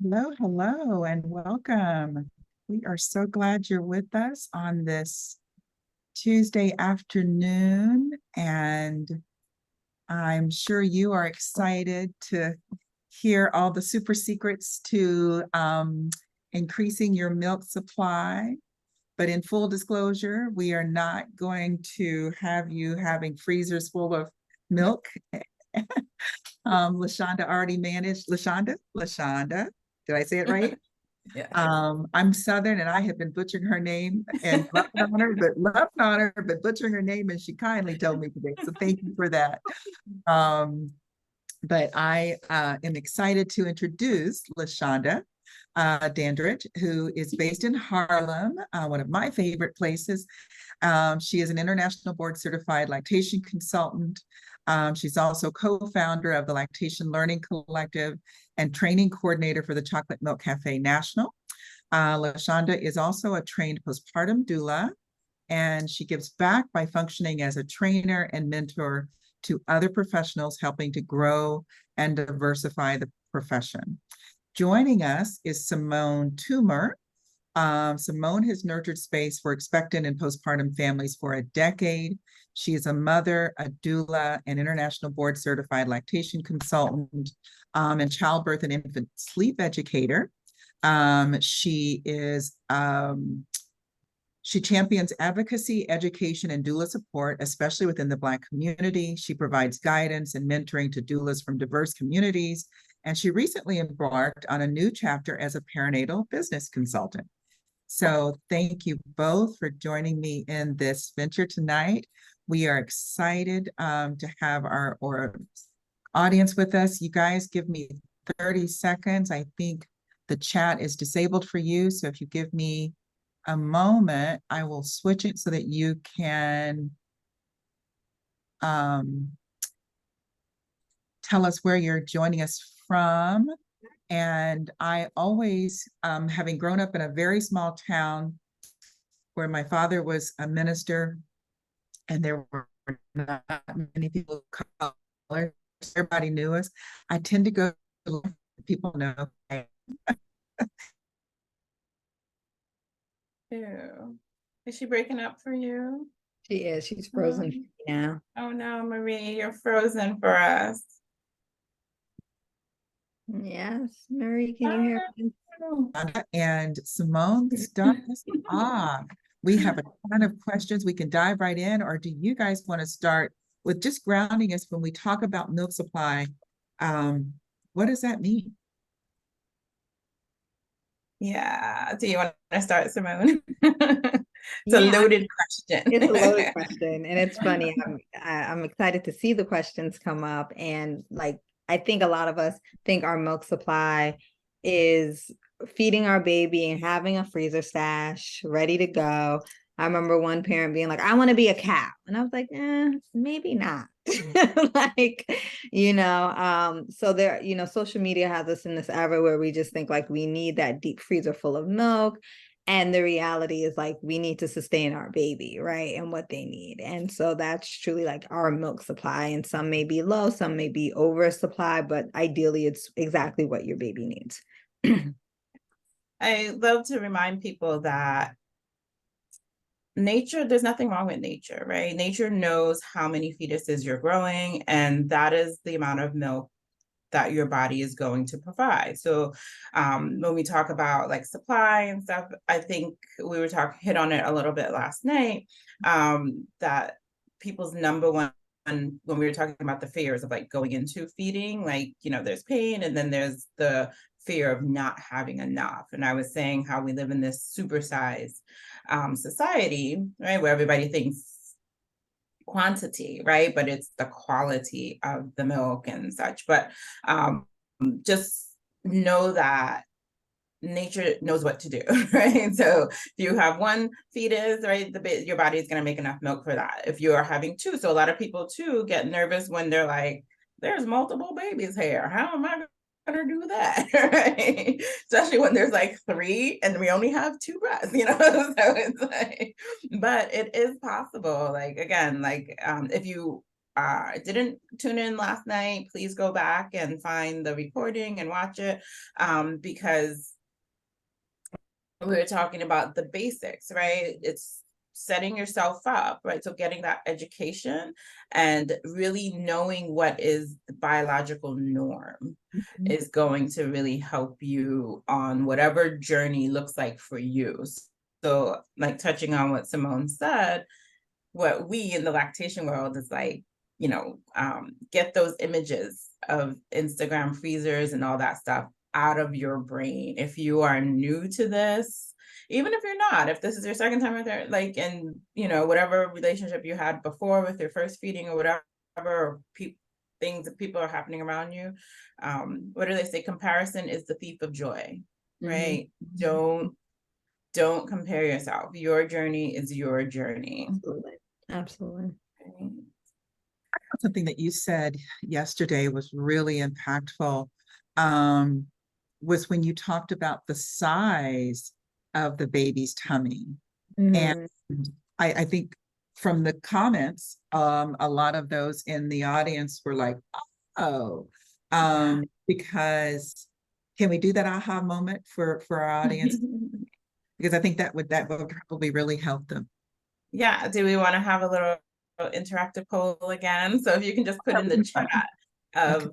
Hello, hello, and welcome. We are so glad you're with us on this Tuesday afternoon, and I'm sure you are excited to hear all the super secrets to increasing your milk supply. But in full disclosure, we are not going to have you having freezers full of milk. LaShonda already managed. LaShonda, did I say it right? Yeah. I'm Southern and I have been butchering her name and loving on her, but butchering her name, and she kindly told me today. So thank you for that. Um, but I am excited to introduce LaShonda Dandridge, who is based in Harlem, one of my favorite places. She is an international board certified lactation consultant. She's also co-founder of the Lactation Learning Collective and training coordinator for the Chocolate Milk Cafe National. LaShonda is also a trained postpartum doula, and she gives back by functioning as a trainer and mentor to other professionals, helping to grow and diversify the profession. Joining us is Simone Toomer. Simone has nurtured space for expectant and postpartum families for a decade. She is a mother, a doula, an international board certified lactation consultant, and childbirth and infant sleep educator. She is she champions advocacy, education, and doula support, especially within the Black community. She provides guidance and mentoring to doulas from diverse communities. And she recently embarked on a new chapter as a perinatal business consultant. So thank you both for joining me in this venture tonight. We are excited to have our audience with us. You guys give me 30 seconds. I think the chat is disabled for you. So if you give me a moment, I will switch it so that you can tell us where you're joining us from. And I always, having grown up in a very small town where my father was a minister and there were not many people of color, everybody knew us. I tend to go to people know. Ew. Is she breaking up for you? She is. She's frozen Um, now. oh no, Marie, you're frozen for us. Yes, Marie, can you hear me? And Simone, start us off. We have a ton of questions. We can dive right in, or do you guys want to start with just grounding us when we talk about milk supply? What does that mean? Yeah. Do you want to start, Simone? It's a Yeah, loaded question. it's a loaded question, and it's funny. I'm excited to see the questions come up, and like I think a lot of us think our milk supply is feeding our baby and having a freezer stash ready to go. I remember one parent being like, "I want to be a cow," and I was like, maybe not." Like, so there, social media has us in this era where we just think like we need that deep freezer full of milk. And the reality is like we need to sustain our baby, right? And what they need. And so that's truly like our milk supply. And some may be low, some may be oversupply, but ideally it's exactly what your baby needs. I love to remind people that nature, there's nothing wrong with nature, right? Nature knows how many fetuses you're growing, and that is the amount of milk that your body is going to provide. So when we talk about like supply and stuff, I think we were hit on it a little bit last night, that people's number one, when we were talking about the fears of like going into feeding, like, there's pain and then there's the fear of not having enough. And I was saying how we live in this supersized society, right, where everybody thinks quantity, right? But it's the quality of the milk and such. But just know that nature knows what to do, right? So if you have one fetus, right, your body is going to make enough milk for that. If you are having two, so a lot of people too get nervous when they're like, there's multiple babies here. How am I going to do that? Right? Especially when there's like three and we only have two breasts, so it's like, but it is possible. Like, again, like if you didn't tune in last night, please go back and find the recording and watch it, because we were talking about the basics, right? It's setting yourself up, right? So getting that education and really knowing what is the biological norm Mhm. is going to really help you on whatever journey looks like for you. So, like touching on what Simone said, what we in the lactation world is like, get those images of Instagram freezers and all that stuff out of your brain. If you are new to this, even if you're not, if this is your second time with her, like, and whatever relationship you had before with your first feeding or whatever, or things that people are happening around you, what do they say? Comparison is the thief of joy, right? Don't compare yourself. Your journey is your journey. Absolutely. Absolutely. Right? Something that you said yesterday was really impactful, was when you talked about the size of the baby's tummy. And I think from the comments, a lot of those in the audience were like, oh, because can we do that aha moment for our audience? Because I think that would probably really help them. Yeah, do we want to have a little interactive poll again? So if you can just put in the chat of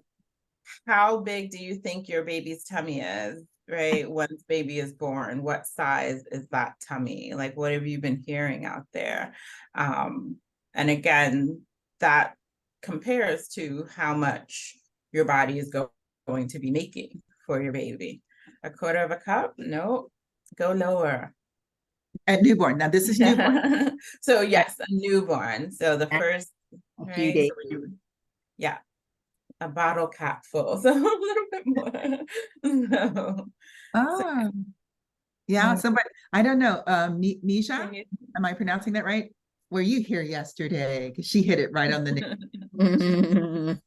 how big do you think your baby's tummy is, right? Once baby is born, what size is that tummy? Like, what have you been hearing out there? And again, that compares to how much your body is going to be making for your baby. A quarter of a cup? No, go lower. At newborn. Now this is newborn. So yes, a newborn. So the first, a few right? days. So yeah, a bottle cap full. So a little bit more. Oh, yeah. Somebody, I don't know. Misha, Can you- am I pronouncing that right? Were you here yesterday? Because she hit it right on the name.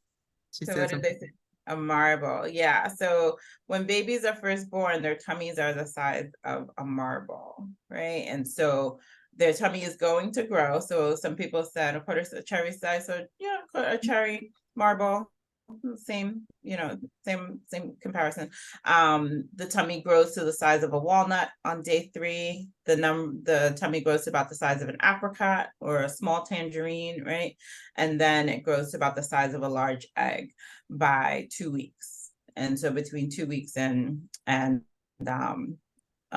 She So what says, did they say? A marble. Yeah. So when babies are first born, their tummies are the size of a marble, right? And so their tummy is going to grow. So some people said a quarter cherry size. So yeah, a cherry marble, same, same comparison. The tummy grows to the size of a walnut on day 3. The tummy grows to about the size of an apricot or a small tangerine, right? And then it grows to about the size of a large egg by 2 weeks. And so between 2 weeks and a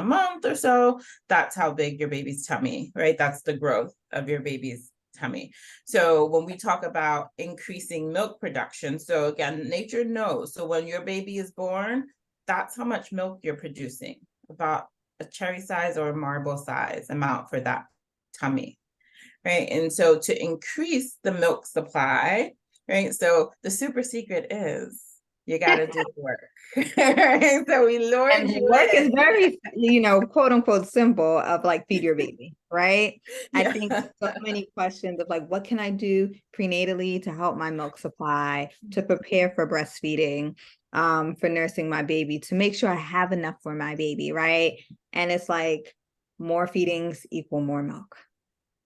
month or so, that's how big your baby's tummy, right? That's the growth of your baby's tummy. So when we talk about increasing milk production, so again, nature knows. So when your baby is born, that's how much milk you're producing, about a cherry size or a marble size amount for that tummy, right? And so to increase the milk supply, right? So the super secret is you got to do the work. Right? So we lured And the you work is in. very, quote unquote simple of like feed your baby, right? I Yeah. think so many questions of like, what can I do prenatally to help my milk supply, to prepare for breastfeeding, for nursing my baby, to make sure I have enough for my baby, right? And it's like more feedings equal more milk.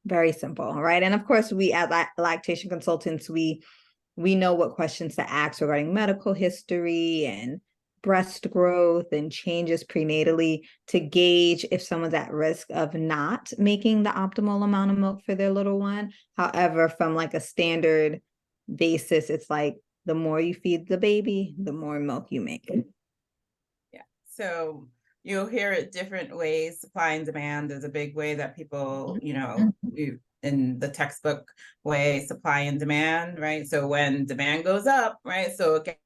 Very simple, right? And of course, we as lactation consultants, we know what questions to ask regarding medical history and breast growth and changes prenatally to gauge if someone's at risk of not making the optimal amount of milk for their little one. However, from like a standard basis, it's like the more you feed the baby, the more milk you make. Yeah. So you'll hear it different ways. Supply and demand is a big way that people, in the textbook way, supply and demand, right? So when demand goes up, right? So again,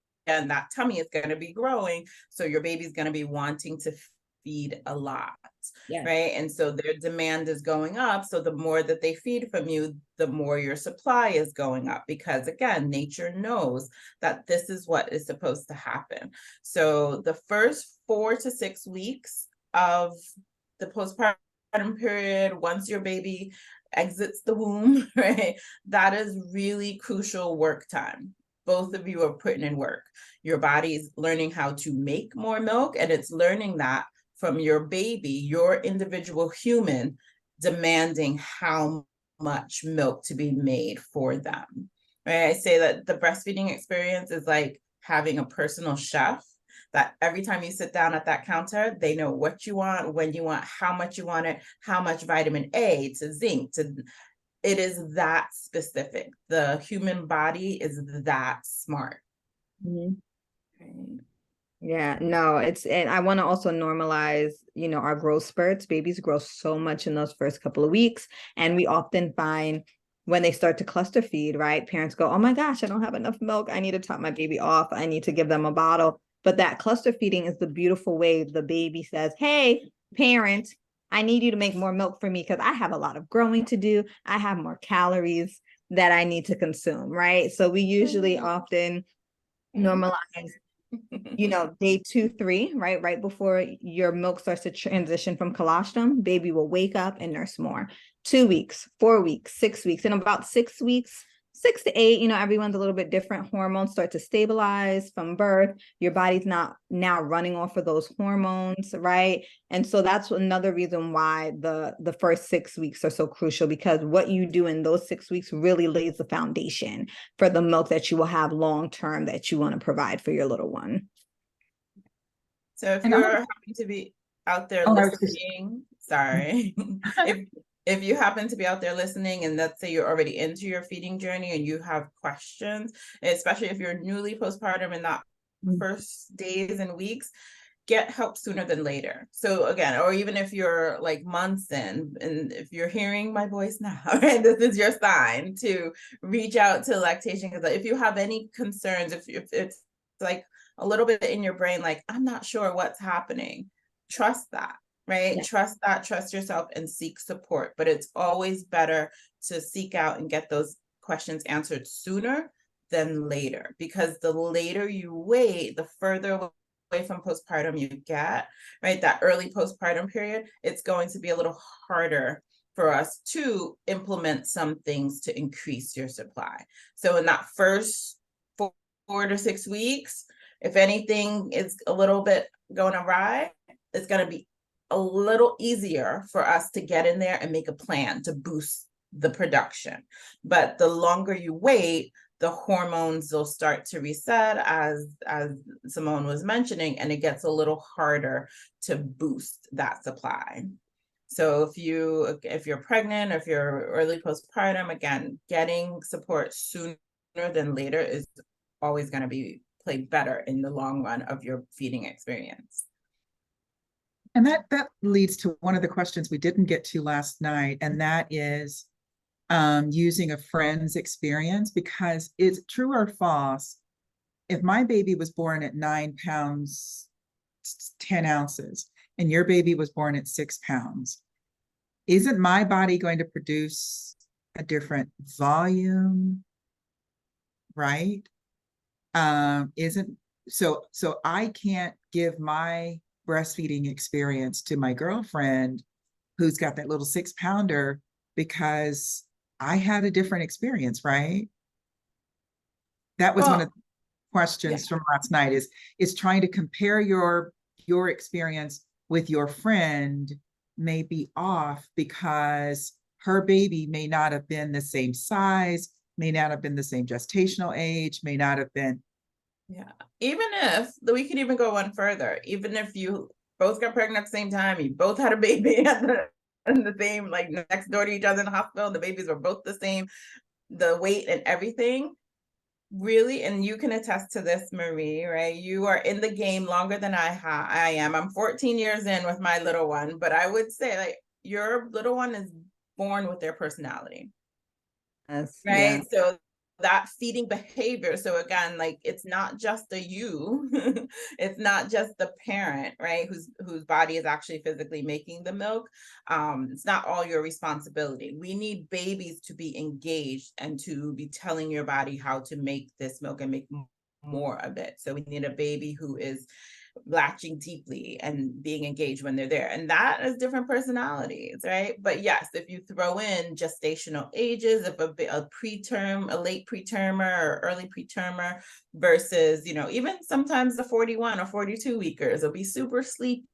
that tummy is going to be growing. So your baby's going to be wanting to feed a lot, right? And so their demand is going up. So the more that they feed from you, the more your supply is going up, because again, nature knows that this is what is supposed to happen. So the first 4 to 6 weeks of the postpartum period, once your baby exits the womb, right? That is really crucial work time. Both of you are putting in work. Your body is learning how to make more milk, and it's learning that from your baby, your individual human, demanding how much milk to be made for them, right? I say that the breastfeeding experience is like having a personal chef, that every time you sit down at that counter, they know what you want, when you want, how much you want it, how much vitamin A to zinc to, it is that specific. The human body is that smart. Mhm. Right? Yeah, no, and I want to also normalize, our growth spurts. Babies grow so much in those first couple of weeks. And we often find when they start to cluster feed, right? Parents go, oh my gosh, I don't have enough milk. I need to top my baby off. I need to give them a bottle. But that cluster feeding is the beautiful way the baby says, hey, parent, I need you to make more milk for me because I have a lot of growing to do. I have more calories that I need to consume, right? So we usually often normalize day 2, 3, right before your milk starts to transition from colostrum, baby will wake up and nurse more. 2 weeks, 4 weeks, 6 weeks. In about 6 weeks, 6 to 8, everyone's a little bit different. Hormones start to stabilize from birth. Your body's not now running off of those hormones, right? And so that's another reason why the first 6 weeks are so crucial, because what you do in those 6 weeks really lays the foundation for the milk that you will have long term that you want to provide for your little one. So if And you're happen to be out there listening, sorry, if you happen to be out there listening and let's say you're already into your feeding journey and you have questions, especially if you're newly postpartum and not first days and weeks, get help sooner than later. So again, or even if you're like months in, and if you're hearing my voice now, right, this is your sign to reach out to lactation. Because if you have any concerns, if it's like a little bit in your brain, like, I'm not sure what's happening, trust that, right? Yeah. Trust that, trust yourself and seek support. But it's always better to seek out and get those questions answered sooner than later, because the later you wait, the further away from postpartum you get, right? That early postpartum period, it's going to be a little harder for us to implement some things to increase your supply. So in that first 4 to 6 weeks, if anything is a little bit going awry, it's going to be a little easier for us to get in there and make a plan to boost the production. But the longer you wait, the hormones will start to reset, as Simone was mentioning, and it gets a little harder to boost that supply. So if you're pregnant, or if you're early postpartum, again, getting support sooner than later is always going to play better in the long run of your feeding experience. And that leads to one of the questions we didn't get to last night, and that is using a friend's experience, because it's true or false, if my baby was born at 9 pounds 10 ounces and your baby was born at 6 pounds, isn't my body going to produce a different volume, right? Isn't so I can't give my breastfeeding experience to my girlfriend who's got that little 6-pounder, because I had a different experience, right? That was one of the questions from last night, is trying to compare your experience with your friend may be off because her baby may not have been the same size, may not have been the same gestational age, may not have been. Yeah, even if we could even go one further, even if you both got pregnant at the same time, you both had a baby at the same, like next door to each other in the hospital, the babies were both the same, the weight and everything, really, and you can attest to this, Marie, right? You are in the game longer than I am. I'm 14 years in with my little one, but I would say like your little one is born with their personality. Yes, Right. yeah. So that feeding behavior. So again, like it's not just a you, it's not just the parent, right? Whose body is actually physically making the milk. It's not all your responsibility. We need babies to be engaged and to be telling your body how to make this milk and make more of it. So we need a baby who is latching deeply and being engaged when they're there, and that is different personalities, right? But yes, if you throw in gestational ages, if a late pretermer or early pretermer versus even sometimes the 41 or 42 weekers will be super sleepy,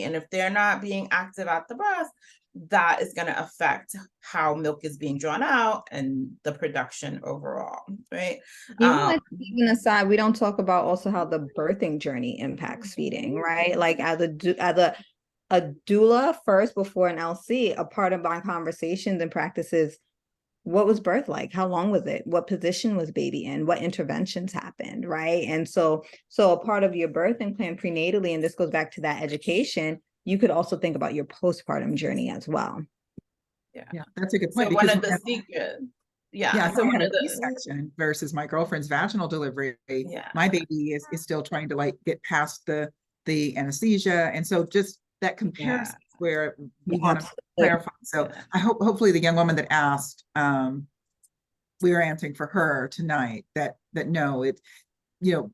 and if they're not being active at the breast, that is going to affect how milk is being drawn out and the production overall, right? I think even aside, we don't talk about also how the birthing journey impacts feeding, right? Like as a doula first before an LC, a part of my conversations and practices, what was birth like? How long was it? What position was baby in? What interventions happened, right? And so a part of your birthing plan prenatally, and this goes back to that education, you could also think about your postpartum journey as well. Yeah, that's a good So point. one Because of the secrets, yeah, so I one had of a the, C-section versus my girlfriend's vaginal delivery. yeah, My baby is still trying to like get past the anesthesia, and so just that comparison where we want to clarify. So I hope hopefully the young woman that asked, we are answering for her tonight that no, it, you know,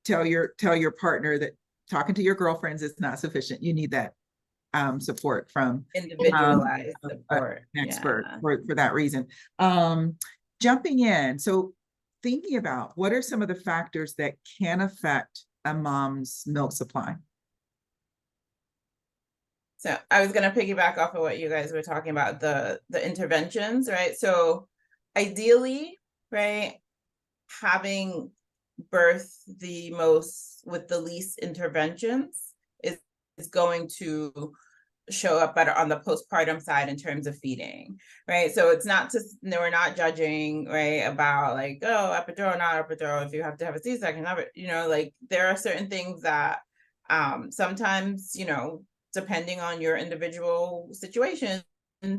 tell your partner that talking to your girlfriends is not sufficient. You need that support from individualized an support, expert for that reason. Jumping in, so thinking about what are some of the factors that can affect a mom's milk supply? So I was going to piggyback off of what you guys were talking about, the interventions, right? So ideally, right, having birth the most with the least interventions is going to show up better on the postpartum side in terms of feeding, right? So it's not just, we're not judging, right, about like, oh, epidural, not epidural, if you have to have a C-section, you know, like there are certain things that sometimes, you know, depending on your individual situation,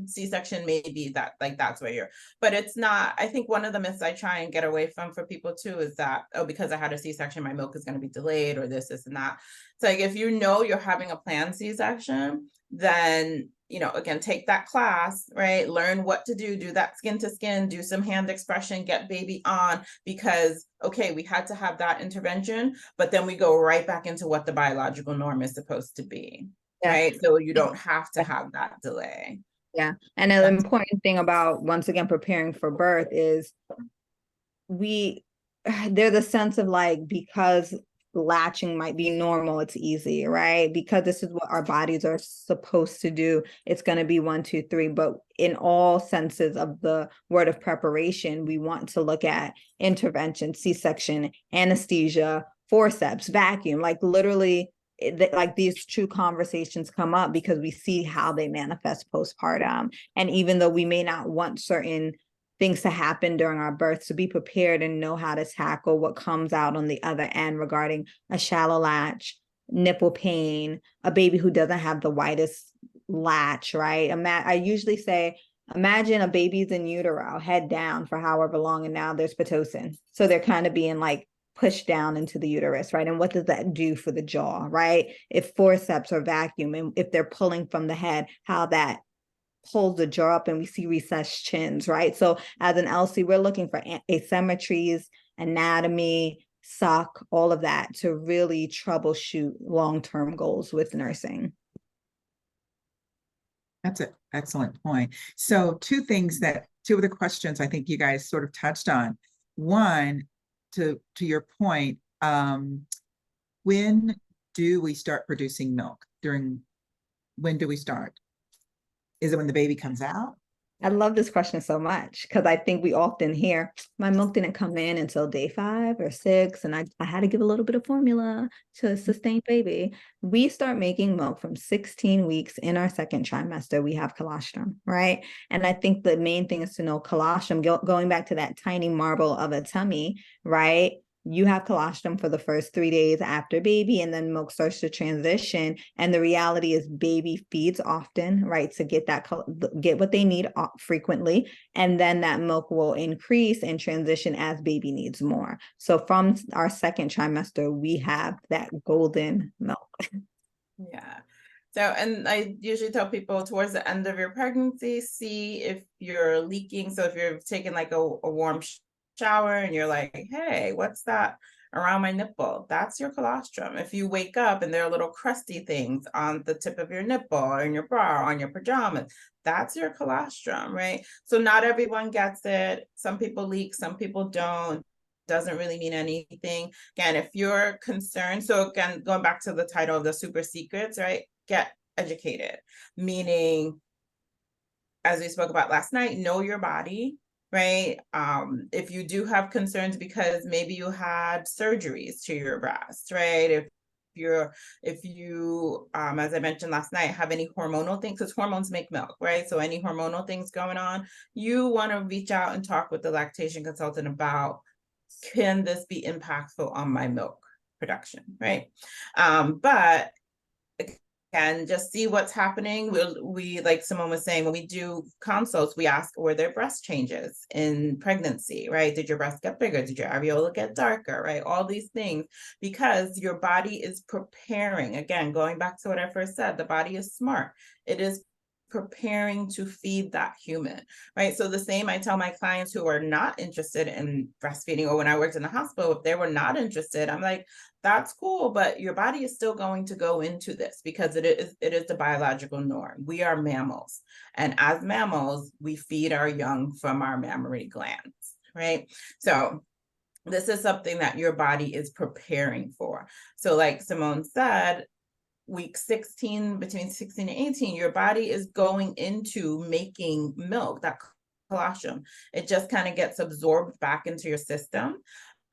C-section may be that, like, that's where you're, but it's not. I think one of the myths I try and get away from for people too is that, oh, because I had a C-section, my milk is going to be delayed or this and that. It's like, if you know you're having a planned C-section, then, you know, again, take that class, right? Learn what to do that skin to skin, do some hand expression, get baby on, because, okay, we had to have that intervention, but then we go right back into what the biological norm is supposed to be, right? So you don't have to have that delay. Yeah. And an important thing about, once again, preparing for birth is there's a sense of like, because latching might be normal, it's easy, right? Because this is what our bodies are supposed to do. It's going to be 1, 2, 3. But in all senses of the word of preparation, we want to look at intervention, C-section, anesthesia, forceps, vacuum, like literally like these true conversations come up because we see how they manifest postpartum. And even though we may not want certain things to happen during our births, to be prepared and know how to tackle what comes out on the other end regarding a shallow latch, nipple pain, a baby who doesn't have the widest latch, right? I usually say, imagine a baby's in utero, head down for however long, and now there's Pitocin. So they're kind of being like pushed down into the uterus, right? And what does that do for the jaw, right? If forceps or vacuum, and if they're pulling from the head, how that pulls the jaw up and we see recessed chins, right? So as an LC, we're looking for asymmetries, anatomy, suck, all of that to really troubleshoot long-term goals with nursing. That's an excellent point. So two of the questions I think you guys sort of touched on. One, to your point, when do we start producing milk? When do we start? Is it when the baby comes out? I love this question so much because I think we often hear, my milk didn't come in until day 5 or 6, and I had to give a little bit of formula to sustain baby. We start making milk from 16 weeks in our second trimester. We have colostrum, right? And I think the main thing is to know colostrum, going back to that tiny marble of a tummy, right? You have colostrum for the first 3 days after baby, and then milk starts to transition. And the reality is baby feeds often, right? To get what they need frequently. And then that milk will increase and transition as baby needs more. So from our second trimester, we have that golden milk. Yeah. So, and I usually tell people towards the end of your pregnancy, see if you're leaking. So if you're taking like a warm shower and you're like, hey, what's that around my nipple? That's your colostrum. If you wake up and there are little crusty things on the tip of your nipple or in your bra or on your pajamas, that's your colostrum, right? So not everyone gets it. Some people leak, some people don't. Doesn't really mean anything. Again, if you're concerned, so again, going back to the title of the super secrets, right? Get educated, meaning as we spoke about last night, know your body, right? If you do have concerns because maybe you had surgeries to your breast, right? If you as I mentioned last night, have any hormonal things, because hormones make milk, right? So any hormonal things going on, you want to reach out and talk with the lactation consultant about, can this be impactful on my milk production, right? But and just see what's happening. We, like Simone was saying, when we do consults, we ask, were there breast changes in pregnancy, right? Did your breast get bigger? Did your areola get darker, right? All these things, because your body is preparing. Again, going back to what I first said, the body is smart. It is preparing to feed that human, right? So the same, I tell my clients who are not interested in breastfeeding, or when I worked in the hospital, if they were not interested, I'm like, that's cool, but your body is still going to go into this because it is the biological norm. We are mammals, and as mammals, we feed our young from our mammary glands, right? So this is something that your body is preparing for. So like Simone said, week 16, between 16 and 18, your body is going into making milk, that colostrum. It just kind of gets absorbed back into your system.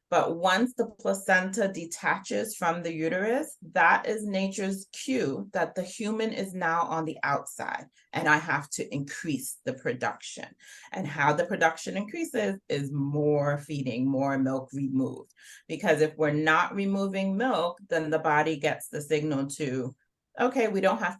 But once the placenta detaches from the uterus, that is nature's cue that the human is now on the outside, and I have to increase the production. And how the production increases is more feeding, more milk removed. Because if we're not removing milk, then the body gets the signal to, okay, we don't have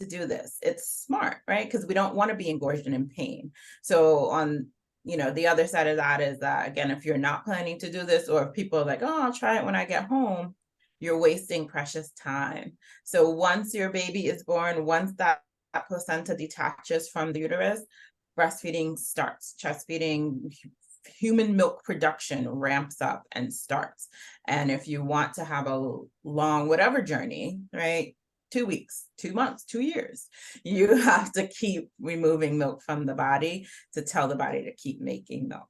to do this. It's smart, right? Because we don't want to be engorged and in pain. So on the other side of that is that, again, if you're not planning to do this, or if people are like, oh, I'll try it when I get home, you're wasting precious time. So once your baby is born, once that placenta detaches from the uterus, breastfeeding starts. Chest feeding, human milk production ramps up and starts. And if you want to have a long whatever journey, right, 2 weeks, 2 months, 2 years, you have to keep removing milk from the body to tell the body to keep making milk.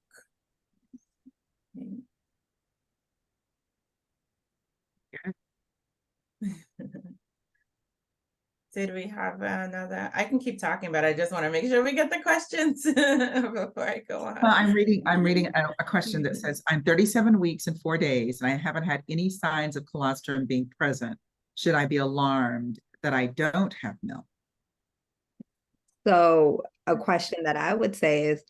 Did we have another? I can keep talking, but I just want to make sure we get the questions before I go on. Well, I'm reading a question that says, I'm 37 weeks and 4 days, and I haven't had any signs of colostrum being present. Should I be alarmed that I don't have milk? So a question that I would say is,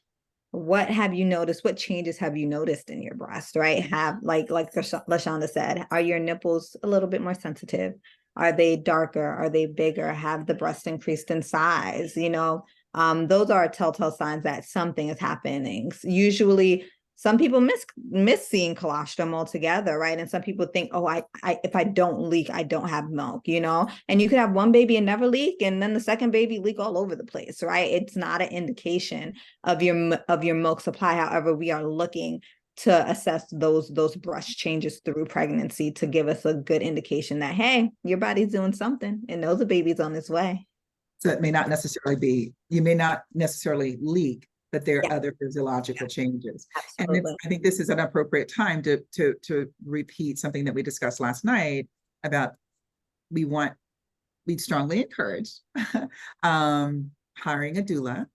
what have you noticed? What changes have you noticed in your breast, right? Have like LaShonda said, are your nipples a little bit more sensitive? Are they darker? Are they bigger? Have the breast increased in size? Those are telltale signs that something is happening. Usually some people miss seeing colostrum altogether, right? And some people think, oh, I if I don't leak, I don't have milk, and you could have one baby and never leak, and then the second baby leak all over the place, right? It's not an indication of your milk supply. However, we are looking to assess those breast changes through pregnancy to give us a good indication that, hey, your body's doing something and knows a baby's on its way. So it may not necessarily be, you may not necessarily leak, but there are other physiological changes. Absolutely. And I think this is an appropriate time to repeat something that we discussed last night about we strongly encourage hiring a doula,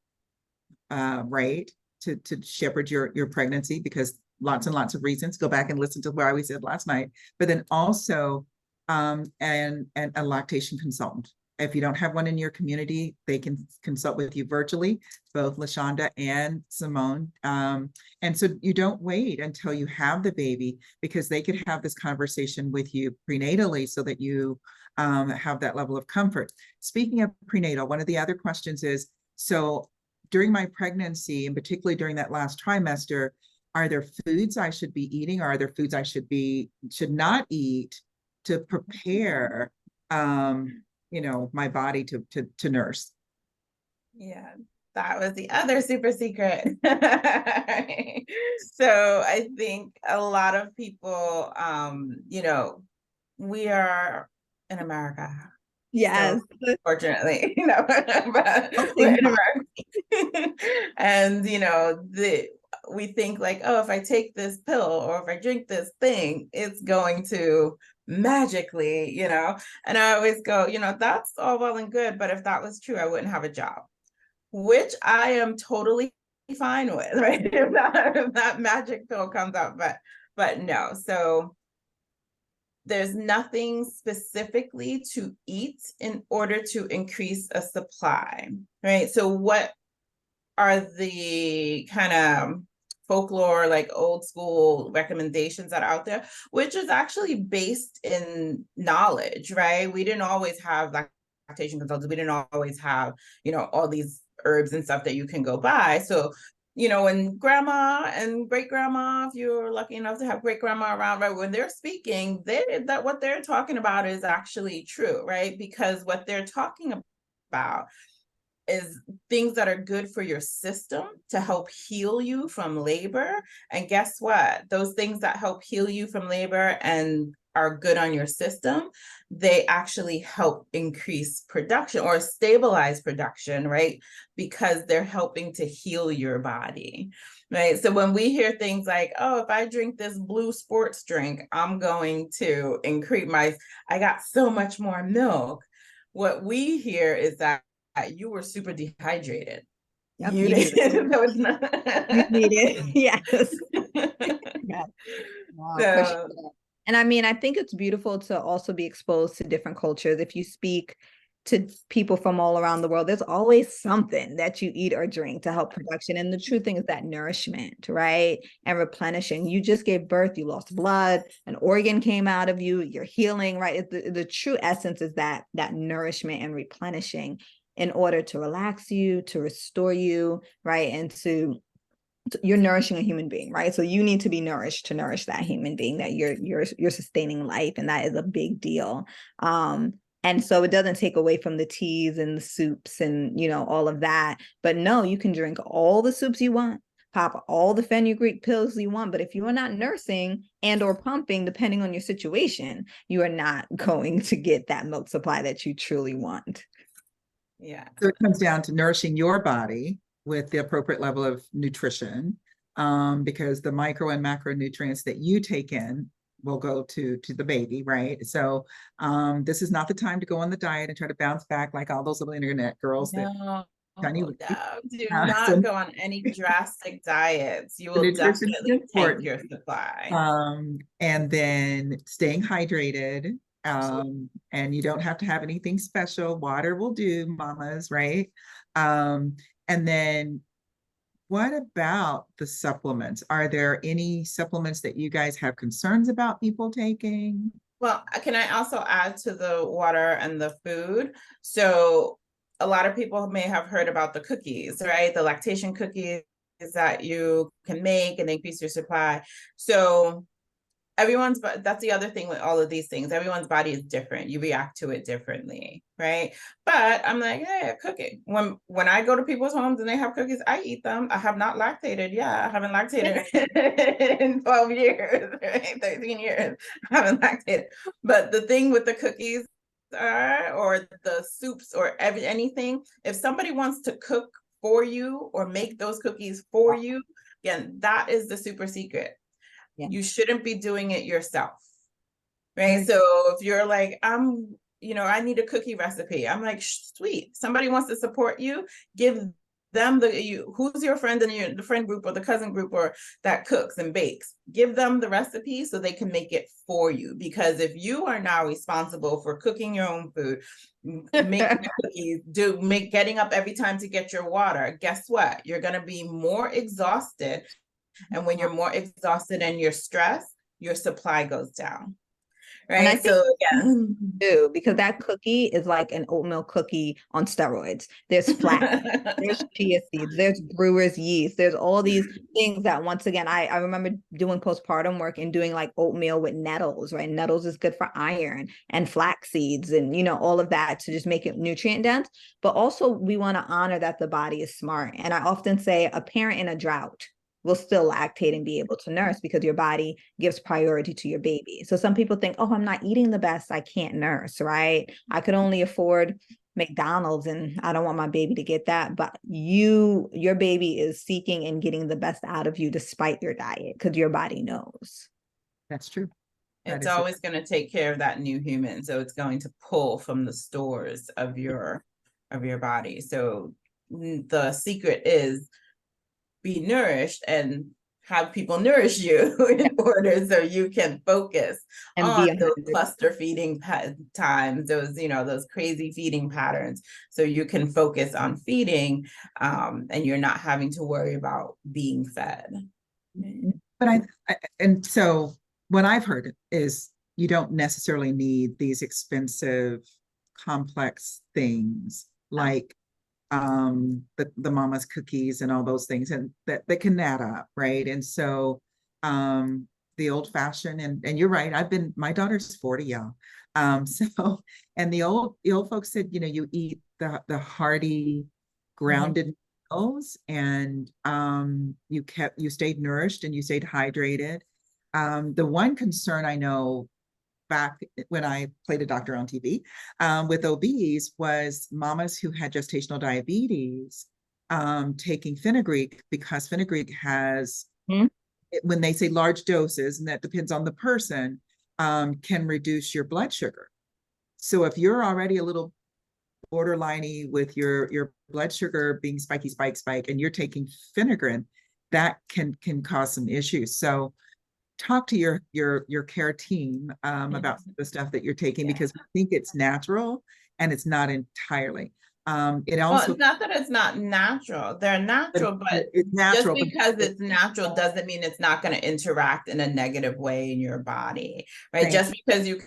right, to shepherd your pregnancy, because lots and lots of reasons. Go back and listen to what we said last night. But then also and a lactation consultant. If you don't have one in your community, they can consult with you virtually, both LaShonda and Simone. And so you don't wait until you have the baby, because they could have this conversation with you prenatally so that you have that level of comfort. Speaking of prenatal, one of the other questions is, so during my pregnancy, and particularly during that last trimester, are there foods I should be eating, or are there foods I should not eat to prepare my body to nurse? Yeah, that was the other super secret. So I think a lot of people, we are in America. Yes. So, fortunately, but we're in America. And we think like, oh, if I take this pill or if I drink this thing, it's going to magically, and I always go, that's all well and good, but if that was true, I wouldn't have a job, which I am totally fine with, right? If that magic pill comes out, but no. So there's nothing specifically to eat in order to increase a supply, right? So what are the kind of folklore, like old school recommendations that are out there, which is actually based in knowledge, right? We didn't always have lactation consultants. We didn't always have, all these herbs and stuff that you can go buy. So, when grandma and great grandma, if you're lucky enough to have great grandma around, right, when they're speaking, that what they're talking about is actually true, right? Because what they're talking about is things that are good for your system to help heal you from labor. And guess what? Those things that help heal you from labor and are good on your system, they actually help increase production or stabilize production, right? Because they're helping to heal your body, right? So when we hear things like, oh, if I drink this blue sports drink, I'm going to increase I got so much more milk. What we hear is that you were super dehydrated. Yep, You you need it. didn't. That was not. You need it. Yes. Yeah. For sure. So And I mean, I think it's beautiful to also be exposed to different cultures. If you speak to people from all around the world, there's always something that you eat or drink to help production. And the true thing is that nourishment, right? And replenishing. You just gave birth, you lost blood, an organ came out of you, you're healing, right? The true essence is that nourishment and replenishing in order to relax you, to restore you, right? And you're nourishing a human being, right? So you need to be nourished to nourish that human being that you're sustaining life, and that is a big deal. And so it doesn't take away from the teas and the soups and all of that. But no, you can drink all the soups you want, pop all the fenugreek pills you want, but if you are not nursing and or pumping, depending on your situation, you are not going to get that milk supply that you truly want. yeah. So it comes down to nourishing your body with the appropriate level of nutrition, because the micro and macronutrients that you take in will go to the baby, right? So this is not the time to go on the diet and try to bounce back like all those little internet girls that No, tiny no, do so not go on any drastic diets. You the will nutrition is definitely tank important. your supply. And then staying hydrated. And you don't have to have anything special. Water will do, mamas, right? And then what about the supplements? Are there any supplements that you guys have concerns about people taking? Well, can I also add to the water and the food? So a lot of people may have heard about the cookies, right? The lactation cookies that you can make and increase your supply. So that's the other thing with all of these things. Everyone's body is different. You react to it differently, right? But I'm like, hey, cooking. When I go to people's homes and they have cookies, I eat them. I have not lactated. Yeah, I haven't lactated in 12 years, right? 13 years. I haven't lactated. But the thing with the cookies or the soups or anything, if somebody wants to cook for you or make those cookies for you, again, that is the super secret. Yeah. You shouldn't be doing it yourself, right? So if you're like, I need a cookie recipe, I'm like, sweet, somebody wants to support you, give them who's your friend in the friend group or the cousin group or that cooks and bakes, give them the recipe so they can make it for you. Because if you are now responsible for cooking your own food, making cookies, getting up every time to get your water, guess what? You're going to be more exhausted. And when you're more exhausted and you're stressed, your supply goes down. Right. And I think so because that cookie is like an oatmeal cookie on steroids. There's flax, there's chia seeds, there's brewer's yeast, there's all these things that, once again, I remember doing postpartum work and doing like oatmeal with nettles, right? Nettles is good for iron, and flax seeds and all of that to just make it nutrient dense. But also we want to honor that the body is smart. And I often say a parent in a drought will still lactate and be able to nurse because your body gives priority to your baby. So some people think, oh, I'm not eating the best, I can't nurse, right? I could only afford McDonald's and I don't want my baby to get that. But your baby is seeking and getting the best out of you despite your diet, because your body knows. That's true. It's always going to take care of that new human. So it's going to pull from the stores of your body. So the secret is be nourished and have people nourish you in order so you can focus And on be those 100. cluster feeding times, those, those crazy feeding patterns, so you can focus on feeding, and you're not having to worry about being fed. But and so what I've heard is you don't necessarily need these expensive, complex things like the mama's cookies and all those things, and that can add up, right? And so the old fashioned, and you're right, my daughter's 40, y'all. So, and the old folks said, you eat the hearty, grounded meals, and you stayed nourished and you stayed hydrated. The one concern I know back when I played a doctor on TV with OBs was mamas who had gestational diabetes taking fenugreek, because fenugreek has, when they say large doses, and that depends on the person, can reduce your blood sugar. So if you're already a little borderliney with your blood sugar being spiky, spike, and you're taking fenugreek, that can cause some issues. So talk to your care team about the stuff that you're taking, because we think it's natural and it's not entirely. It also, well, it's not that it's not natural. They're natural, but it's natural, just because it's natural doesn't mean it's not going to interact in a negative way in your body, right? Just because you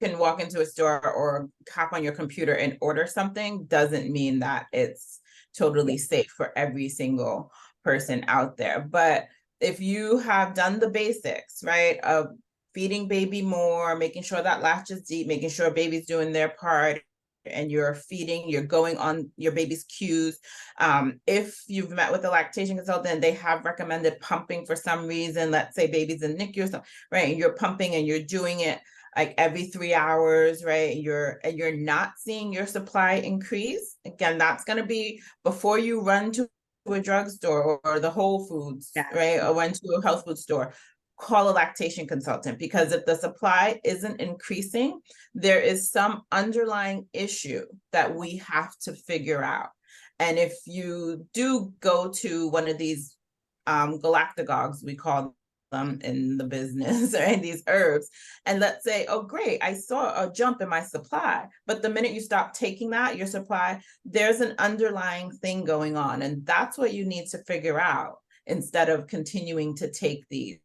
can walk into a store or hop on your computer and order something doesn't mean that it's totally safe for every single person out there. But if you have done the basics, right, of feeding baby more, making sure that latch is deep, making sure baby's doing their part, and you're feeding, you're going on your baby's cues. If you've met with a lactation consultant, they have recommended pumping for some reason, let's say baby's in NICU or something, right? And you're pumping and you're doing it like every 3 hours, right? And you're not seeing your supply increase. Again, that's going to be before you run to a drugstore or the Whole Foods, right? Or went to a health food store. Call a lactation consultant, because if the supply isn't increasing, there is some underlying issue that we have to figure out. And if you do go to one of these galactagogues, we call them in the business, right? These herbs, and let's say, oh great, I saw a jump in my supply, but the minute you stop taking that, your supply, there's an underlying thing going on, and that's what you need to figure out instead of continuing to take these,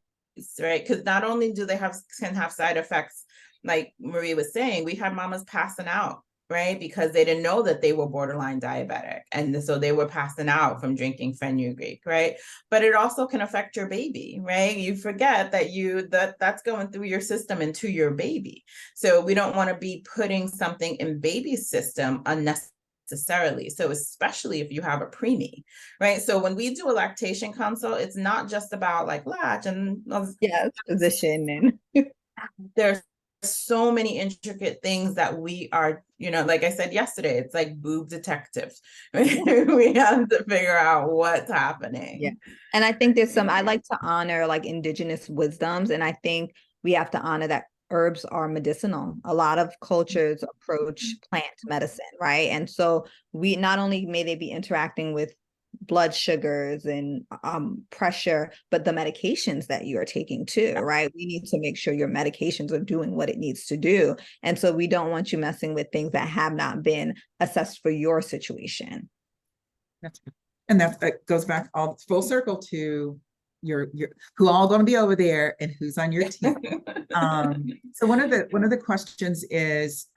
right? Because not only do they can have side effects, like Marie was saying, we had mamas passing out, right? Because they didn't know that they were borderline diabetic. And so they were passing out from drinking fenugreek, right? But it also can affect your baby, right? You forget that that's going through your system into your baby. So we don't want to be putting something in baby's system unnecessarily. So especially if you have a preemie, right? So when we do a lactation consult, it's not just about like latch and position, and there's so many intricate things that we are, like I said yesterday, it's like boob detectives. We have to figure out what's happening. Yeah. And I think I like to honor like indigenous wisdoms. And I think we have to honor that herbs are medicinal. A lot of cultures approach plant medicine, right? And so we not only may they be interacting with blood sugars and pressure, but the medications that you are taking too, right? We need to make sure your medications are doing what it needs to do. And so we don't want you messing with things that have not been assessed for your situation. That's good. And that goes back all full circle to your who all going to be over there and who's on your team. So one of the questions is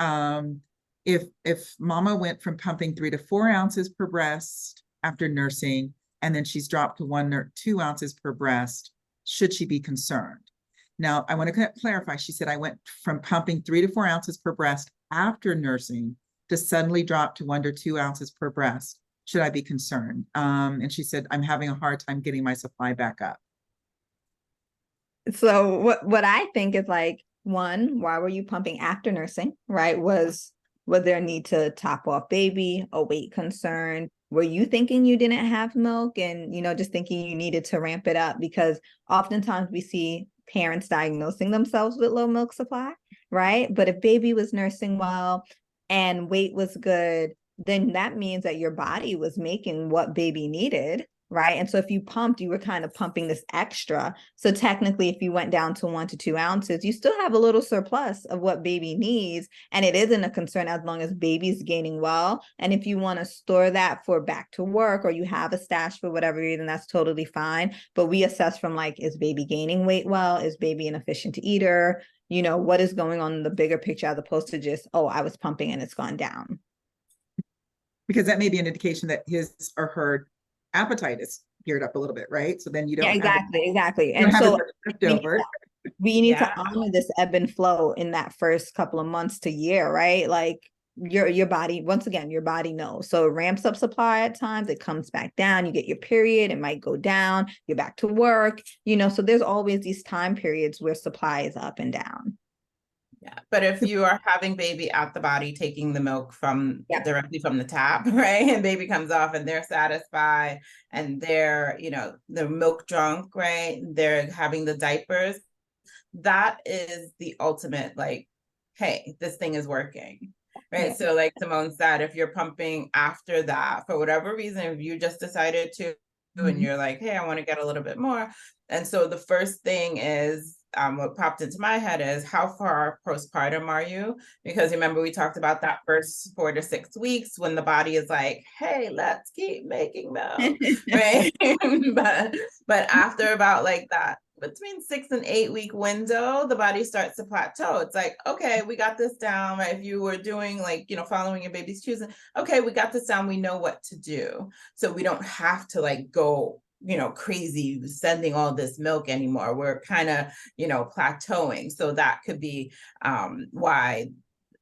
if mama went from pumping 3 to 4 ounces per breast after nursing, and then she's dropped to 1 or 2 ounces per breast, should she be concerned? Now, I want to clarify. She said, I went from pumping 3 to 4 ounces per breast after nursing to suddenly drop to 1 to 2 ounces per breast. Should I be concerned? And she said, I'm having a hard time getting my supply back up. So what I think is like, one, why were you pumping after nursing, right? Was there a need to top off baby, a weight concern? Were you thinking you didn't have milk and, just thinking you needed to ramp it up? Because oftentimes we see parents diagnosing themselves with low milk supply, right? But if baby was nursing well and weight was good, then that means that your body was making what baby needed, right? And so if you pumped, you were kind of pumping this extra. So technically, if you went down to 1 to 2 ounces, you still have a little surplus of what baby needs. And it isn't a concern as long as baby's gaining well. And if you want to store that for back to work, or you have a stash for whatever reason, that's totally fine. But we assess from like, is baby gaining weight well? Is baby an efficient eater? You know, what is going on in the bigger picture, as opposed to just, oh, I was pumping and it's gone down. Because that may be an indication that his or her appetite is geared up a little bit, right? So then you don't Yeah, have exactly. you And don't have as so much leftover. we need to Yeah. honor this ebb and flow in that first couple of months to year, right? Like your body, once again, your body knows. So it ramps up supply at times, it comes back down, you get your period, it might go down, you're back to work, you know, so there's always these time periods where supply is up and down. Yeah, but if you are having baby at the body taking the milk from directly from the tap, right? And baby comes off and they're satisfied and they're, you know, they're milk drunk, right? They're having the diapers. That is the ultimate, like, hey, this thing is working, right? Yeah. So like Simone said, if you're pumping after that, for whatever reason, if you just decided to, and you're like, hey, I want to get a little bit more. And so the first thing is, what popped into my head is, how far postpartum are you? Because remember, we talked about that first 4 to 6 weeks when the body is like, hey, let's keep making milk, right? but after about like that, between 6 and 8 week window, the body starts to plateau. It's like, okay, we got this down, right? If you were doing like, you know, following your baby's choosing, okay, we got this down, we know what to do. So we don't have to like go, you know, crazy sending all this milk anymore. We're kind of, you know, plateauing. So that could be why,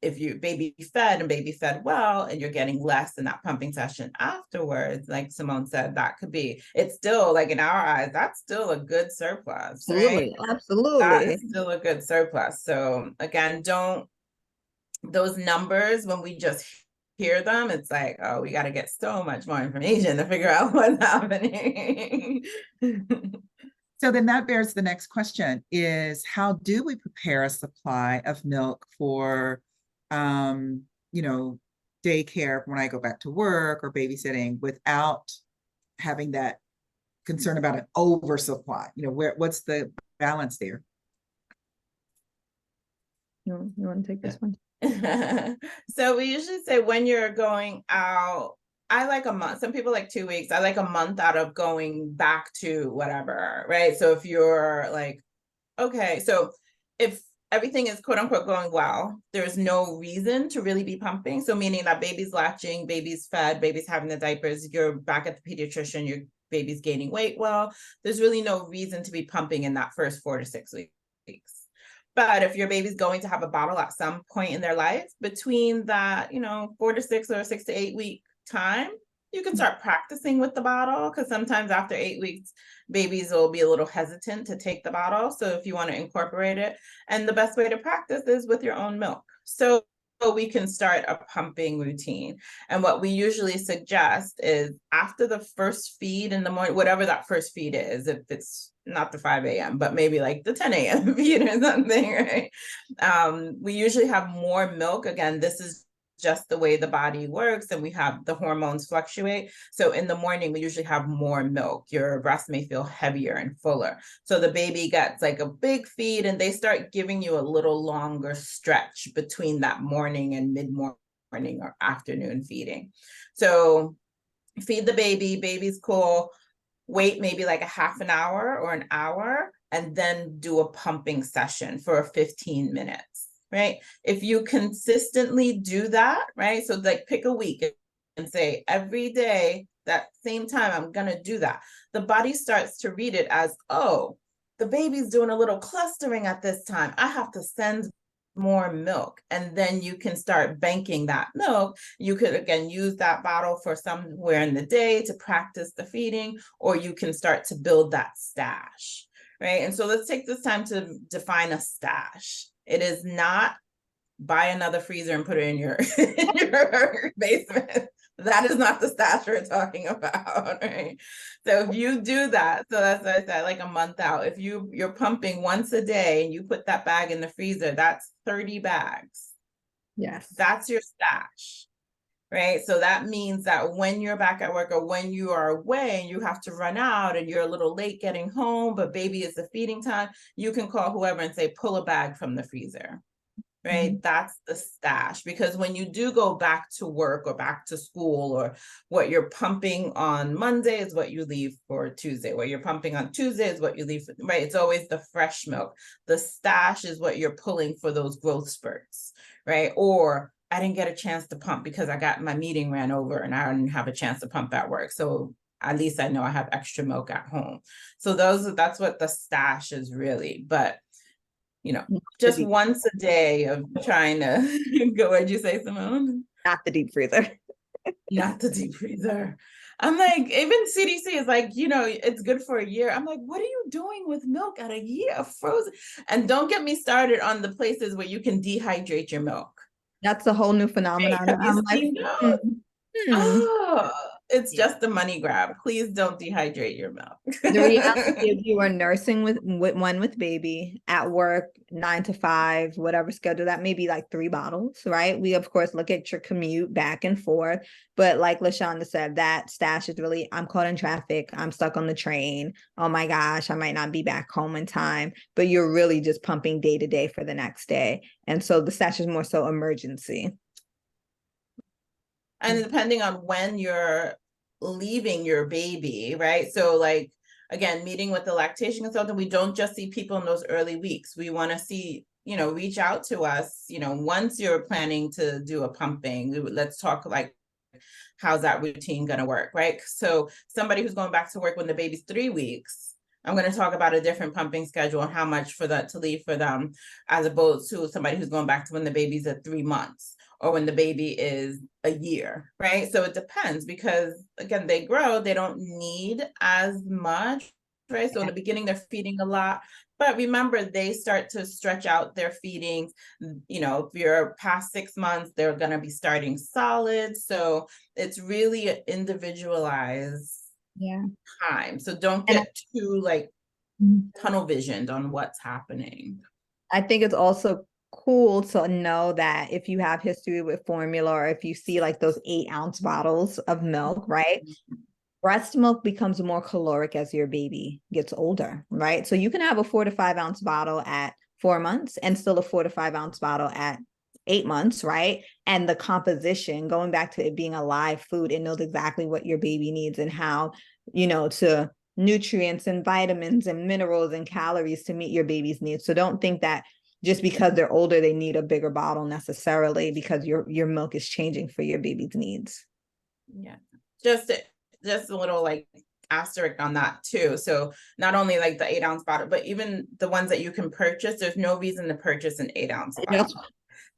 if you baby fed and baby fed well and you're getting less in that pumping session afterwards, like Simone said, that could be, it's still like, in our eyes, that's still a good surplus, right? Absolutely. That is still a good surplus. So again, don't, those numbers, when we just hear them, it's like, oh, we got to get so much more information to figure out what's happening. So then that bears the next question is, how do we prepare a supply of milk for, you know, daycare when I go back to work or babysitting without having that concern about an oversupply? You know, what's the balance there? You want to take this one? So we usually say when you're going out, I like a month. Some people like 2 weeks. I like a month out of going back to whatever, right? So if you're like, okay, so if everything is quote unquote going well, there's no reason to really be pumping. So meaning that baby's latching, baby's fed, baby's having the diapers, you're back at the pediatrician, your baby's gaining weight well, there's really no reason to be pumping in that first 4 to 6 weeks. But if your baby's going to have a bottle at some point in their life, between that, you know, 4 to 6 or 6 to 8 week time, you can start practicing with the bottle, because sometimes after 8 weeks, babies will be a little hesitant to take the bottle. So if you want to incorporate it, and the best way to practice is with your own milk. So we can start a pumping routine. And what we usually suggest is after the first feed in the morning, whatever that first feed is, if it's not the 5 a.m., but maybe like the 10 a.m. feed or something, right? We usually have more milk. Again, this is just the way the body works, and we have the hormones fluctuate. So in the morning, we usually have more milk. Your breast may feel heavier and fuller. So the baby gets like a big feed, and they start giving you a little longer stretch between that morning and mid-morning or afternoon feeding. So feed the baby, baby's cool, wait maybe like a half an hour or an hour, and then do a pumping session for 15 minutes. Right? If you consistently do that, right? So like pick a week and say every day, that same time, I'm going to do that. The body starts to read it as, oh, the baby's doing a little clustering at this time. I have to send more milk. And then you can start banking that milk. You could, again, use that bottle for somewhere in the day to practice the feeding, or you can start to build that stash, right? And so let's take this time to define a stash. It is not buy another freezer and put it in your, in your basement. That is not the stash we're talking about, right? So if you do that, so that's what I said, like a month out, if you're pumping once a day and you put that bag in the freezer, that's 30 bags. Yes. That's your stash. right? So that means that when you're back at work or when you are away and you have to run out and you're a little late getting home, but baby is the feeding time, you can call whoever and say, pull a bag from the freezer, right? That's the stash. Because when you do go back to work or back to school, or what you're pumping on Monday is what you leave for Tuesday. What you're pumping on Tuesday is what you leave for, right? It's always the fresh milk. The stash is what you're pulling for those growth spurts, right? Or I didn't get a chance to pump because I got my meeting ran over and I didn't have a chance to pump at work. So at least I know I have extra milk at home. So that's what the stash is really. But just once a day of trying to go. What'd you say, Simone? Not the deep freezer. Not the deep freezer. I'm like, even CDC is like, it's good for a year. I'm like, what are you doing with milk at a year frozen? And don't get me started on the places where you can dehydrate your milk. That's a whole new phenomenon. Have you I'm like, seen those? hmm. Oh, it's Yeah. just a money grab. Please don't dehydrate your milk. The reality is you are nursing with baby at work, 9 to 5, whatever schedule, that may be like 3 bottles, right? We of course look at your commute back and forth, but like LaShonda said, that stash is really, I'm caught in traffic, I'm stuck on the train, oh my gosh, I might not be back home in time, but you're really just pumping day to day for the next day. And so the stash is more so emergency. And depending on when you're leaving your baby, right? So like, again, meeting with the lactation consultant, we don't just see people in those early weeks. We want to see, reach out to us, once you're planning to do a pumping, let's talk like, how's that routine going to work, right? So somebody who's going back to work when the baby's 3 weeks, I'm going to talk about a different pumping schedule and how much for that to leave for them, as opposed to somebody who's going back to when the baby's at 3 months or when the baby is a year, right? So it depends, because again, they grow, they don't need as much, right? So in the beginning, they're feeding a lot, but remember, they start to stretch out their feedings. If you're past 6 months, they're going to be starting solids. So it's really an individualized time. So don't get too like tunnel visioned on what's happening. I think it's also cool to know that if you have history with formula, or if you see like those 8-ounce bottles of milk, right? Breast milk becomes more caloric as your baby gets older, right? So you can have a 4 to 5 ounce bottle at 4 months and still a 4 to 5 ounce bottle at 8 months, right? And the composition, going back to it being a live food, it knows exactly what your baby needs and how, to nutrients and vitamins and minerals and calories to meet your baby's needs. So don't think that just because they're older, they need a bigger bottle necessarily, because your milk is changing for your baby's needs. Yeah, just a little like asterisk on that too. So not only like the 8-ounce bottle, but even the ones that you can purchase, there's no reason to purchase an 8-ounce bottle.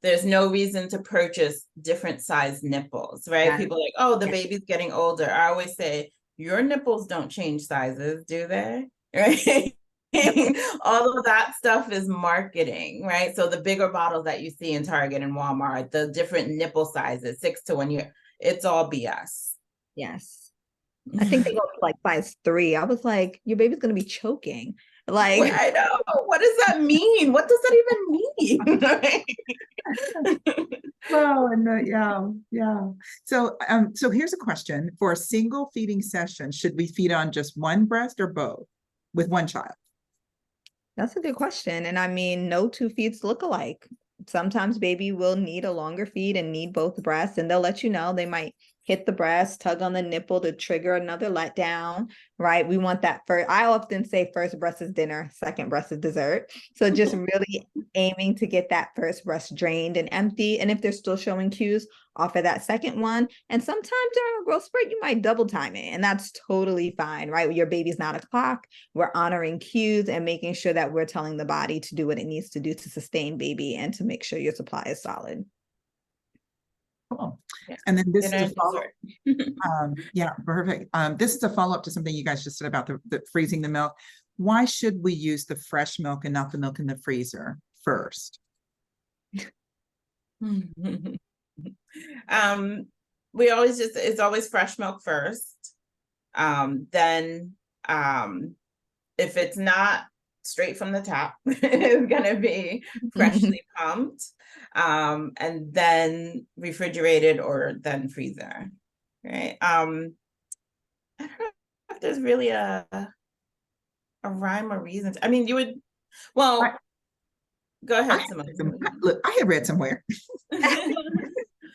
There's no reason to purchase different size nipples, right? People are like, oh, the baby's getting older. I always say, your nipples don't change sizes, do they? Right? All of that stuff is marketing, right? So the bigger bottles that you see in Target and Walmart, the different nipple sizes, 6 to 1 year, it's all BS. Yes. I think they go to like size 3. I was like, your baby's gonna be choking. Like, I know. What does that mean? What does that even mean? Well, and yeah. So here's a question: for a single feeding session, should we feed on just one breast or both with one child? that's a good question. And I mean, no 2 feeds look alike. Sometimes baby will need a longer feed and need both breasts, and they'll let you know. They might hit the breast, tug on the nipple to trigger another letdown, right? We want that first. I often say first breast is dinner, second breast is dessert. So just really aiming to get that first breast drained and empty. And if they're still showing cues, offer that second one. And sometimes during a growth spurt, you might double time it, and that's totally fine, right? Your baby's not a clock. We're honoring cues and making sure that we're telling the body to do what it needs to do to sustain baby and to make sure your supply is solid. Cool. And then this is a follow-up. Yeah, Perfect. This is a follow-up to something you guys just said about the freezing the milk. Why should we use the fresh milk and not the milk in the freezer first? We always it's always fresh milk first. Then if it's not straight from the tap. It's gonna be freshly pumped, and then refrigerated or then freezer, right? I don't know if there's really a rhyme or reason. I mean, you would, well, go ahead, Simone. Look, I had read somewhere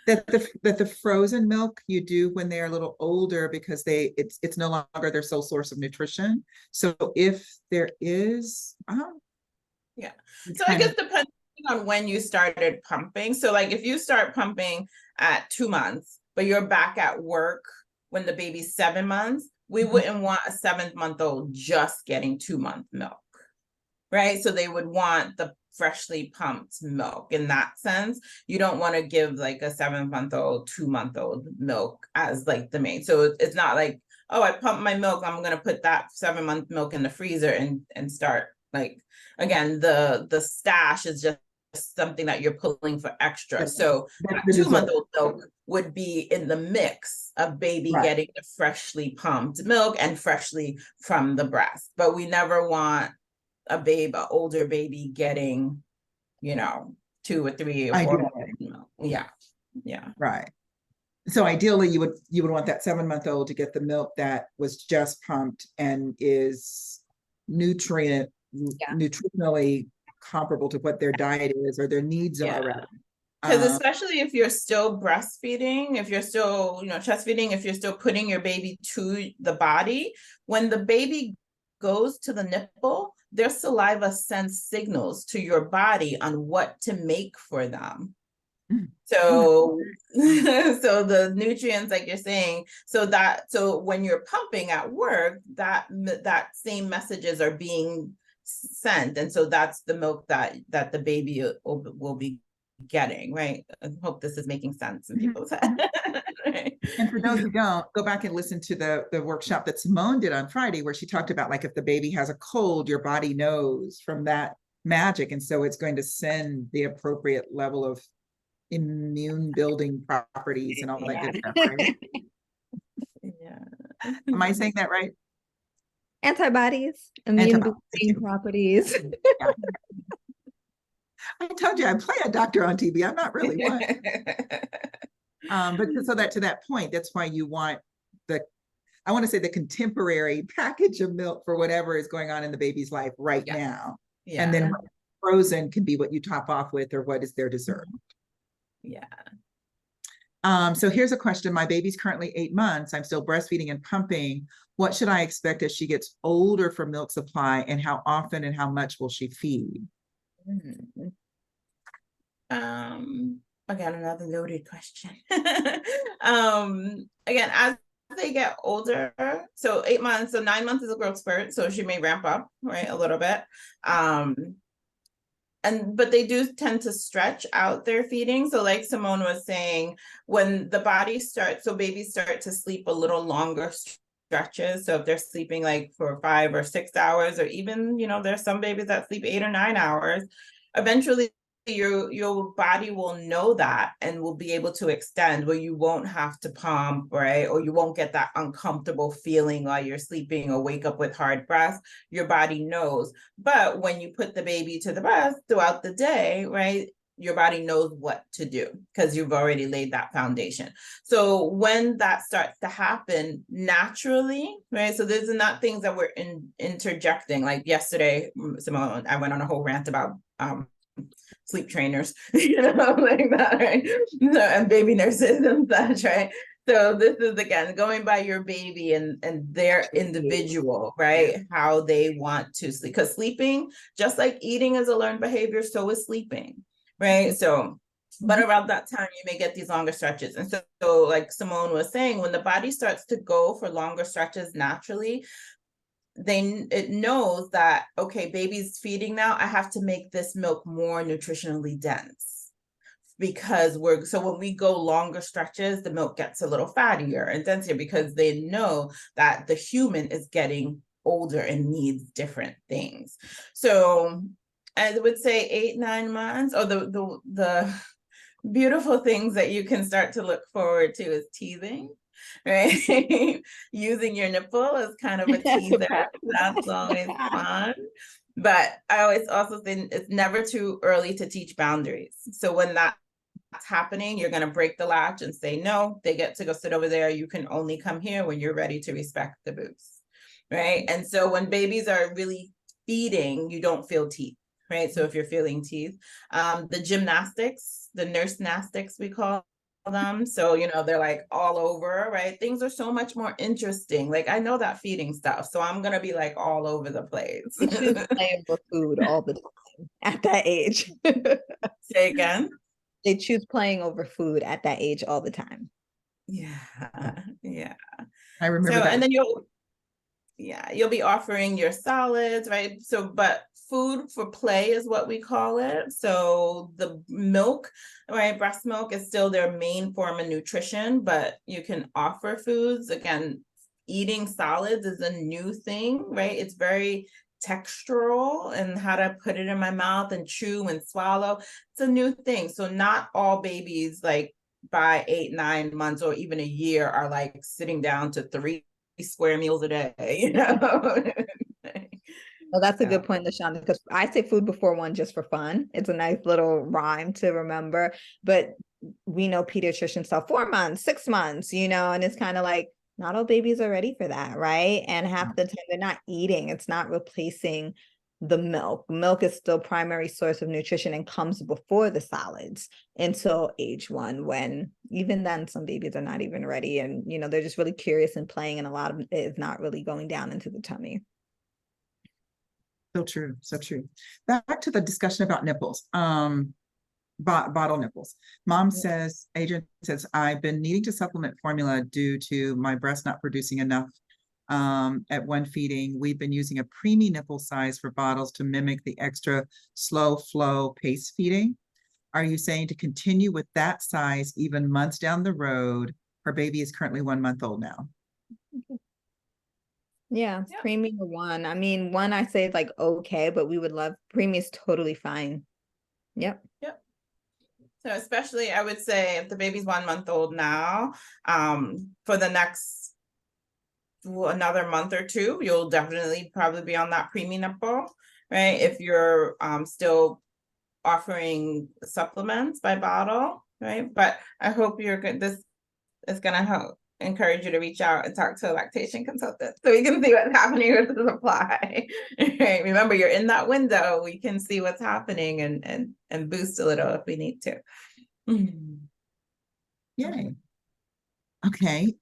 that the frozen milk you do when they're a little older because it's no longer their sole source of nutrition. So if there is, yeah. So I guess depending on when you started pumping. So like if you start pumping at 2 months, but you're back at work when the baby's 7 months, we wouldn't want a 7-month-old just getting 2-month milk, right? So they would want the freshly pumped milk. In that sense, you don't want to give like a 7-month-old, 2-month-old milk as like the main. So it's not like, oh, I pumped my milk, I'm going to put that 7-month milk in the freezer and start, like, again, the stash is just something that you're pulling for extra. So that 2-month-old milk would be in the mix of baby getting the freshly pumped milk and freshly from the breast. But we never want an older baby getting, 2 or 3 or 4 milk. Yeah. Right. So ideally you would want that 7-month-old to get the milk that was just pumped and is nutritionally comparable to what their diet is or their needs are. Because especially if you're still breastfeeding, if you're still, chest feeding, if you're still putting your baby to the body, when the baby goes to the nipple, their saliva sends signals to your body on what to make for them. So, so the nutrients, like you're saying, so when you're pumping at work, that same messages are being sent, and so that's the milk that the baby will be getting, right? I hope this is making sense in people's head. Right. And for those who don't, go back and listen to the workshop that Simone did on Friday, where she talked about like if the baby has a cold, your body knows from that magic, and so it's going to send the appropriate level of immune building properties and all that good stuff, right? Yeah. Am I saying that right? Antibodies, immune boosting properties. Yeah. I told you I play a doctor on TV. I'm not really one. But so that to that point, that's why you want I want to say the contemporary package of milk for whatever is going on in the baby's life right now. Yeah. And then frozen can be what you top off with or what is their dessert. Yeah. So here's a question. My baby's currently 8 months. I'm still breastfeeding and pumping. What should I expect as she gets older for milk supply, and how often and how much will she feed? Again, another loaded question. Again, as they get older, so 8 months, so 9 months is a growth spurt, so she may ramp up, right, a little bit. But they do tend to stretch out their feeding. So like Simone was saying, when the body starts, so babies start to sleep a little longer stretches. So if they're sleeping like for 5 or 6 hours, or even, there's some babies that sleep 8 or 9 hours, eventually your body will know that and will be able to extend where you won't have to pump, right? Or you won't get that uncomfortable feeling while you're sleeping or wake up with hard breath. Your body knows. But when you put the baby to the breast throughout the day, right, your body knows what to do because you've already laid that foundation. So when that starts to happen naturally, right? So these are not things that we're interjecting. Like yesterday, Simone, I went on a whole rant about sleep trainers, like that, right? And baby nurses and such, right? So this is, again, going by your baby and their individual, right? How they want to sleep. Because sleeping, just like eating is a learned behavior, so is sleeping, right? So, but around that time, you may get these longer stretches. And so like Simone was saying, when the body starts to go for longer stretches naturally, it knows that, okay, baby's feeding now, I have to make this milk more nutritionally dense, because when we go longer stretches, the milk gets a little fattier and denser, because they know that the human is getting older and needs different things. So I would say 8, 9 months, or the beautiful things that you can start to look forward to is teething. Right? Using your nipple as kind of a teaser. That's always fun. But I always also think it's never too early to teach boundaries. So when that's happening, you're going to break the latch and say, no, they get to go sit over there. You can only come here when you're ready to respect the booths. Right. And so when babies are really feeding, you don't feel teeth. Right. So if you're feeling teeth, the gymnastics, the nurse gymnastics, we call them. So, you know, they're like all over, right? Things are so much more interesting. Like I know that feeding stuff, so I'm gonna be like all over the place. They choose playing with food all the time at that age. Say again. They choose playing over food at that age all the time. Yeah, yeah. I remember So, that. and then you'll be offering your solids, right? So, but food for play is what we call it. So the milk, right? Breast milk is still their main form of nutrition, but you can offer foods. Again, eating solids is a new thing, right? It's very textural and how to put it in my mouth and chew and swallow. It's a new thing. So not all babies like by 8, 9 months or even a year are like sitting down to 3 square meals a day, you know. Well, that's a So. good point, LaShonda, because I say food before one just for fun. It's a nice little rhyme to remember. But we know pediatricians tell 4 months, 6 months, you know, and it's kind of like not all babies are ready for that, right? And half the time they're not eating, it's not replacing the milk. Milk is still primary source of nutrition and comes before the solids until age 1, when even then some babies are not even ready, and you know, they're just really curious and playing, and a lot of it is not really going down into the tummy. So true, so true. Back to the discussion about nipples, bottle nipples. Mom says, Adrian says, I've been needing to supplement formula due to my breast not producing enough at one feeding. We've been using a preemie nipple size for bottles to mimic the extra slow flow pace feeding. Are you saying to continue with that size even months down the road? Her baby is currently 1 month old now. Yeah, preemie or 1. I mean, 1 I say like okay, but we would love preemie is totally fine. Yep. So especially I would say if the baby's 1 month old now, for the next another month or 2, you'll definitely probably be on that preemie nipple, right? If you're still offering supplements by bottle, right? But I hope you're good. This is gonna help encourage you to reach out and talk to a lactation consultant so we can see what's happening with the supply. Right? Remember, you're in that window. We can see what's happening and boost a little if we need to. Yay. Okay.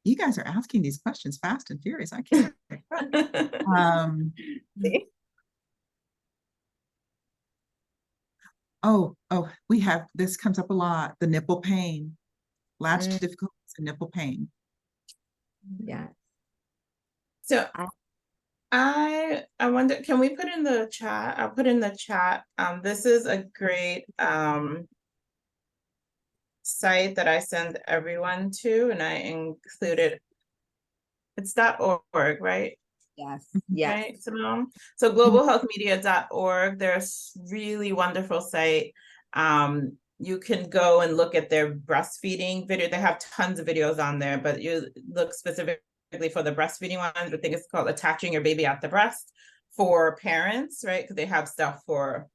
You guys are asking these questions fast and furious. I can't. Oh, we have, this comes up a lot. The nipple pain, latch difficulties and nipple pain. Yeah. So I wonder, can we put in the chat? I'll put in the chat. This is a great site that I send everyone to, and I included, it's .org, right? Yes. Right, Simone? So globalhealthmedia.org, there's really wonderful site. You can go and look at their breastfeeding video. They have tons of videos on there, but you look specifically for the breastfeeding ones. I think it's called Attaching Your Baby at the Breast for parents, right? Because they have stuff for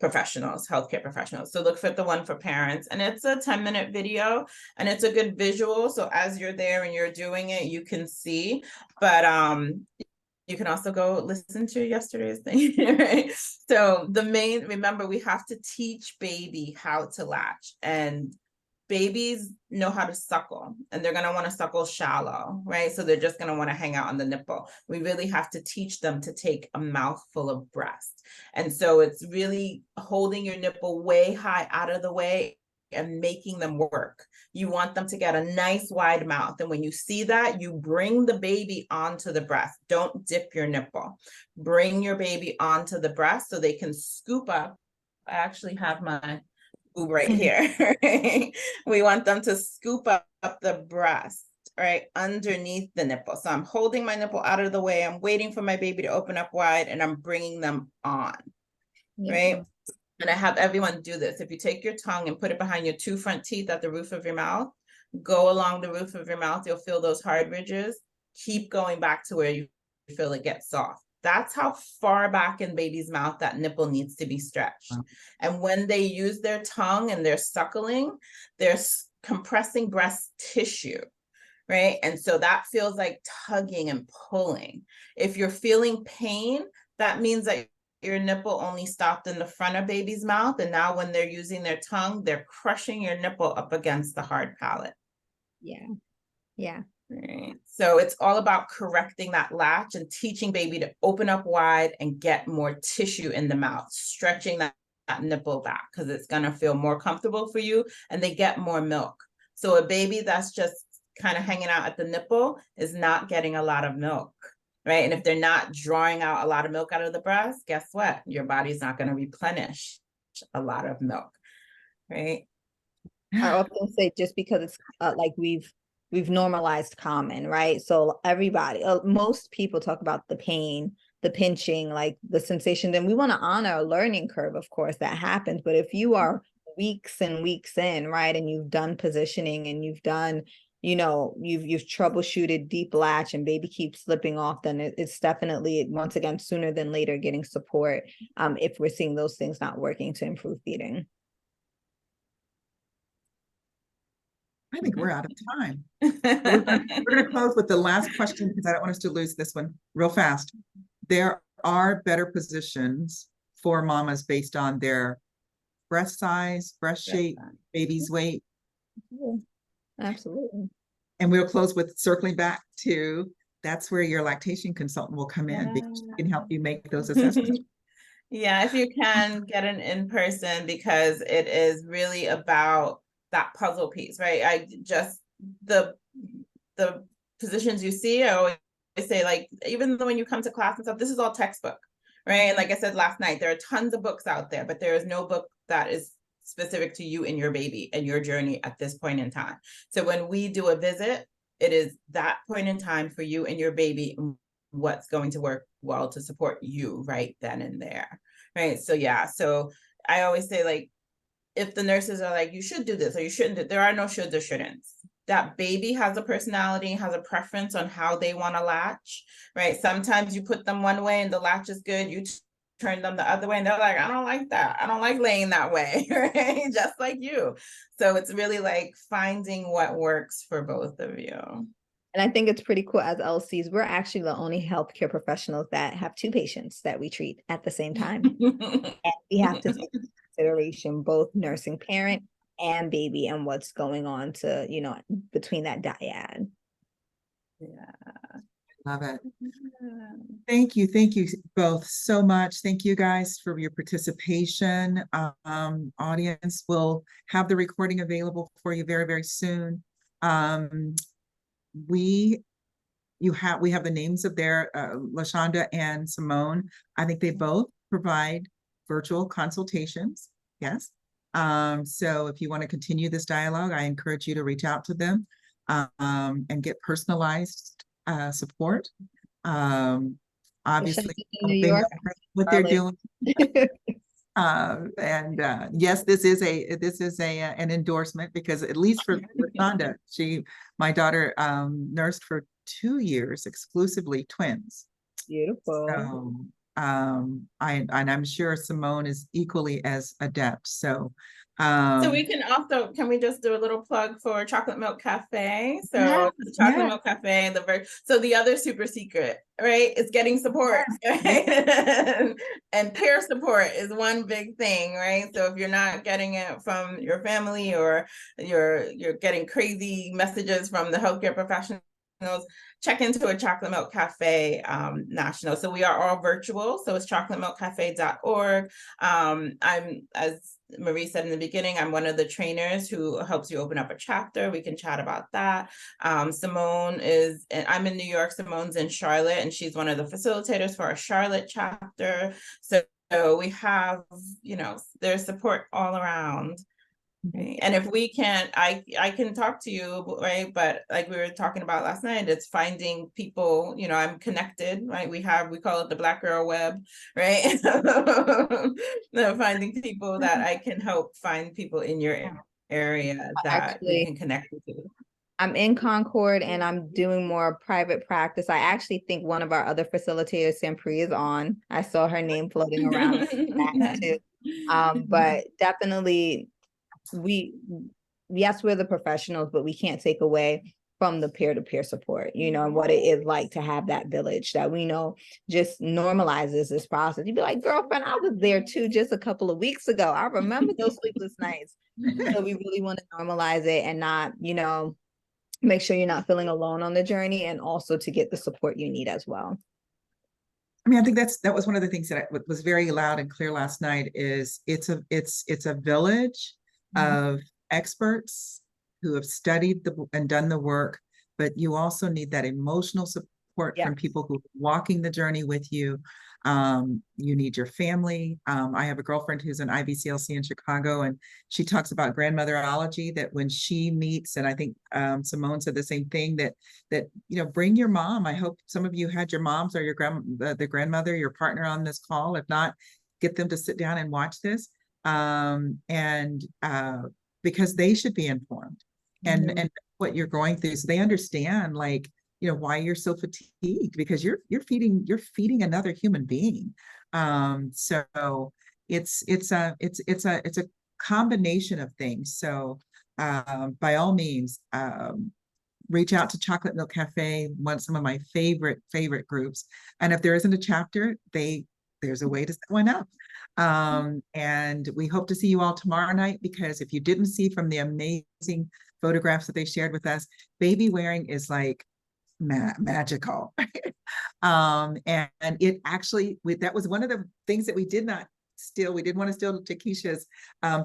professionals, healthcare professionals. So look for the one for parents, and it's a 10-minute video and it's a good visual. So as you're there and you're doing it, you can see, but you can also go listen to yesterday's thing, right? So remember, we have to teach baby how to latch, and babies know how to suckle, and they're going to want to suckle shallow, right? So they're just going to want to hang out on the nipple. We really have to teach them to take a mouthful of breast. And so it's really holding your nipple way high out of the way and making them work. You want them to get a nice wide mouth. And when you see that, you bring the baby onto the breast. Don't dip your nipple. Bring your baby onto the breast so they can scoop up. I actually have my boob right here. We want them to scoop up the breast, right, underneath the nipple. So I'm holding my nipple out of the way. I'm waiting for my baby to open up wide, and I'm bringing them on, right? And I have everyone do this. If you take your tongue and put it behind your 2 front teeth at the roof of your mouth, go along the roof of your mouth, you'll feel those hard ridges. Keep going back to where you feel it get soft. That's how far back in baby's mouth that nipple needs to be stretched. Wow. And when they use their tongue and they're suckling, they're compressing breast tissue, right? And so that feels like tugging and pulling. If you're feeling pain, that means that your nipple only stopped in the front of baby's mouth. And now when they're using their tongue, they're crushing your nipple up against the hard palate. Yeah. Yeah. Right. So it's all about correcting that latch and teaching baby to open up wide and get more tissue in the mouth, stretching that nipple back because it's going to feel more comfortable for you and they get more milk. So a baby that's just kind of hanging out at the nipple is not getting a lot of milk, right? And if they're not drawing out a lot of milk out of the breast, guess what? Your body's not going to replenish a lot of milk, right? I often say just because it's like we've normalized common, right? So everybody, most people talk about the pain, the pinching, like the sensation. Then we want to honor a learning curve, of course, that happens. But if you are weeks and weeks in, right, and you've done positioning and you've done, you've troubleshooted deep latch and baby keeps slipping off, then it's definitely, once again, sooner than later getting support if we're seeing those things not working to improve feeding. I think we're out of time. We're going to close with the last question because I don't want us to lose this one real fast. There are better positions for mamas based on their breast size, breast shape, baby's weight. Absolutely. And we'll close with circling back to that's where your lactation consultant will come in because she can help you make those assessments. Yeah, if you can get an in-person because it is really about that puzzle piece, right? The positions you see, I always say, like, even when you come to class and stuff, this is all textbook, right? And like I said last night, there are tons of books out there, but there is no book that is specific to you and your baby and your journey at this point in time. So when we do a visit, it is that point in time for you and your baby, what's going to work well to support you right then and there, right? So yeah, so I always say, like, if the nurses are like, you should do this or you shouldn't, there are no shoulds or shouldn'ts. That baby has a personality, has a preference on how they want to latch, right? Sometimes you put them one way and the latch is good, you turn them the other way and they're like, I don't like that, I don't like laying that way, right? Just like you. So it's really like finding what works for both of you. And I think it's pretty cool as LCs, we're actually the only healthcare professionals that have two patients that we treat at the same time. And we have to take into consideration both nursing parent and baby and what's going on to, between that dyad. Yeah. Love it. Thank you both so much. Thank you guys for your participation. Audience will have the recording available for you very, very soon. We have the names of their LaShonda and Simone. I think they both provide virtual consultations. Yes. So if you want to continue this dialogue, I encourage you to reach out to them and get personalized support. Obviously, New York, what they're doing. Yes, this is an endorsement because at least for Rhonda, my daughter nursed for 2 years exclusively twins. Beautiful. So, I'm sure Simone is equally as adept. So we can we just do a little plug for Chocolate Milk Cafe? So yeah, the Chocolate Milk Cafe, so the other super secret, right? It's getting support, right? And peer support is one big thing, right? So if you're not getting it from your family or you're getting crazy messages from the healthcare professionals, check into a Chocolate Milk Cafe national. So we are all virtual. So it's chocolatemilkcafe.org. I'm, as Marie said in the beginning, I'm one of the trainers who helps you open up a chapter. We can chat about that. Simone is, and I'm in New York, Simone's in Charlotte, and she's one of the facilitators for our Charlotte chapter. So we have, there's support all around. Right. And if we can't, I can talk to you, right? But like we were talking about last night, it's finding people, I'm connected, right? We call it the Black Girl Web, right? Finding people that I can help find people in your area that we can connect with. I'm in Concord and I'm doing more private practice. I actually think one of our other facilitators, Sampri, is on. I saw her name floating around in the chat too. But definitely yes, we're the professionals, but we can't take away from the peer-to-peer support, you know, and what it is like to have that village that we know just normalizes this process. You'd be like, girlfriend, I was there too just a couple of weeks ago. I remember those sleepless nights. So we really want to normalize it and not, you know, make sure you're not feeling alone on the journey, and also to get the support you need as well. I mean, I think that was one of the things that was very loud and clear last night is it's a village of experts who have studied and done the work, but you also need that emotional support from people who are walking the journey with you. You need your family. I have a girlfriend who's an IBCLC in Chicago, and she talks about grandmotherology, that when she meets, and I think Simone said the same thing, that you know, bring your mom. I hope some of you had your moms or your the grandmother, your partner on this call. If not, get them to sit down and watch this, because they should be informed and what you're going through, so they understand, like, you know, why you're so fatigued, because you're feeding another human being. So it's a combination of things. So by all means, reach out to Chocolate Milk Cafe, some of my favorite groups. And if there isn't a chapter, there's a way to set one up. And we hope to see you all tomorrow night, because if you didn't see from the amazing photographs that they shared with us, baby wearing is like magical. And it actually, that was one of the things that we didn't want to steal Takesha's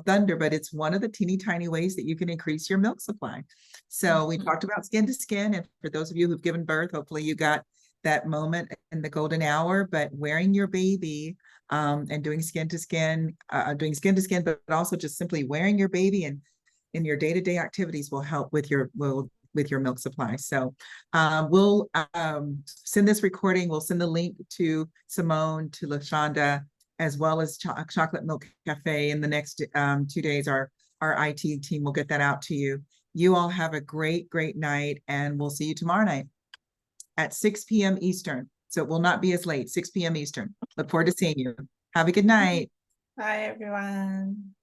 thunder, but it's one of the teeny tiny ways that you can increase your milk supply. So we talked about skin to skin, and for those of you who've given birth, hopefully you got that moment in the golden hour. But wearing your baby and doing skin to skin, but also just simply wearing your baby and in your day-to-day activities will help with your milk supply. So we'll send this recording. We'll send the link to Simone, to LaShonda, as well as Chocolate Milk Cafe in the next 2 days. Our IT team will get that out to you. You all have a great night, and we'll see you tomorrow night at 6 p.m. Eastern. So it will not be as late, 6 p.m. Eastern. Look forward to seeing you. Have a good night. Bye, everyone.